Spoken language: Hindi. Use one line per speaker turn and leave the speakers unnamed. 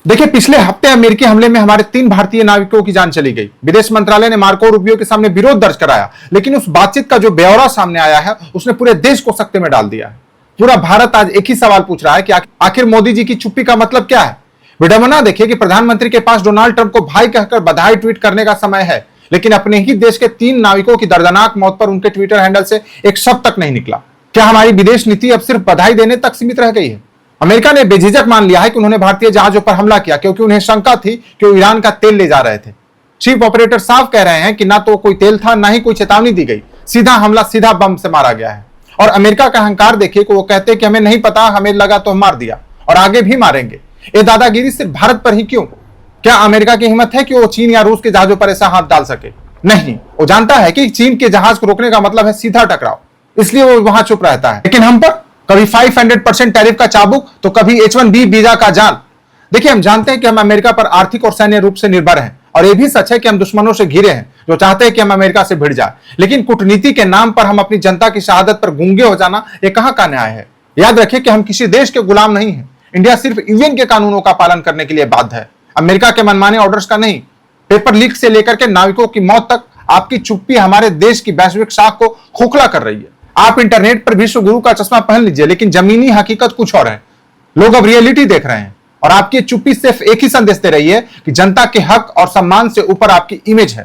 देखिए, पिछले हफ्ते अमेरिकी हमले में हमारे 3 भारतीय नाविकों की जान चली गई। विदेश मंत्रालय ने मार्को रूबियो के सामने विरोध दर्ज कराया, लेकिन उस बातचीत का जो ब्यौरा सामने आया है उसने पूरे देश को सकते में डाल दिया है। पूरा भारत आज एक ही सवाल पूछ रहा है कि आखिर मोदी जी की चुप्पी का मतलब क्या है। विडंबना देखिए कि प्रधानमंत्री के पास डोनाल्ड ट्रंप को भाई कहकर बधाई ट्वीट करने का समय है, लेकिन अपने ही देश के 3 नाविकों की दर्दनाक मौत पर उनके ट्विटर हैंडल से एक शब्द तक नहीं निकला। क्या हमारी विदेश नीति अब सिर्फ बधाई देने तक सीमित रह गई है? अमेरिका ने बेझिझक मान लिया है कि उन्होंने भारतीय जहाजों पर हमला किया क्योंकि उन्हें शंका थी कि वो ईरान का तेल ले जा रहे थे। चीफ ऑपरेटर साफ कह रहे हैं कि ना तो कोई तेल था, ना ही कोई चेतावनी दी गई। सीधा हमला सीधा बम से मारा गया है। और अमेरिका का अहंकार देखिए कि वो कहते हैं कि हमें नहीं पता, हमें लगा तो हम मार दिया और आगे भी मारेंगे। ये दादागिरी सिर्फ भारत पर ही क्यों? क्या अमेरिका की हिम्मत है कि वो चीन या रूस के जहाजों पर ऐसा हाथ डाल सके? नहीं, वो जानता है कि चीन के जहाज को रोकने का मतलब है सीधा टकराव, इसलिए वो वहां चुप रहता है। लेकिन हम पर कभी 500% टैरिफ का चाबुक, तो कभी H1B वीजा का जाल। देखिए, हम जानते हैं कि हम अमेरिका पर आर्थिक और सैन्य रूप से निर्भर हैं, और यह भी सच है कि हम दुश्मनों से घिरे हैं जो चाहते हैं कि हम अमेरिका से भिड़ जाए। लेकिन कूटनीति के नाम पर हम अपनी जनता की शहादत पर गूंगे हो जाना, यह कहां का न्याय है? याद रखिए कि हम किसी देश के गुलाम नहीं हैं। इंडिया सिर्फ यूएन के कानूनों का पालन करने के लिए बाध्य है, अमेरिका के मनमाने ऑर्डर्स का नहीं। पेपर लीक से लेकर के नाविकों की मौत तक आपकी चुप्पी हमारे देश की वैश्विक साख को खोखला कर रही है। आप इंटरनेट पर विश्व गुरु का चश्मा पहन लीजिए, लेकिन जमीनी हकीकत कुछ और है। लोग अब रियलिटी देख रहे हैं, और आपकी चुप्पी सिर्फ एक ही संदेश दे रही है कि जनता के हक और सम्मान से ऊपर आपकी इमेज है।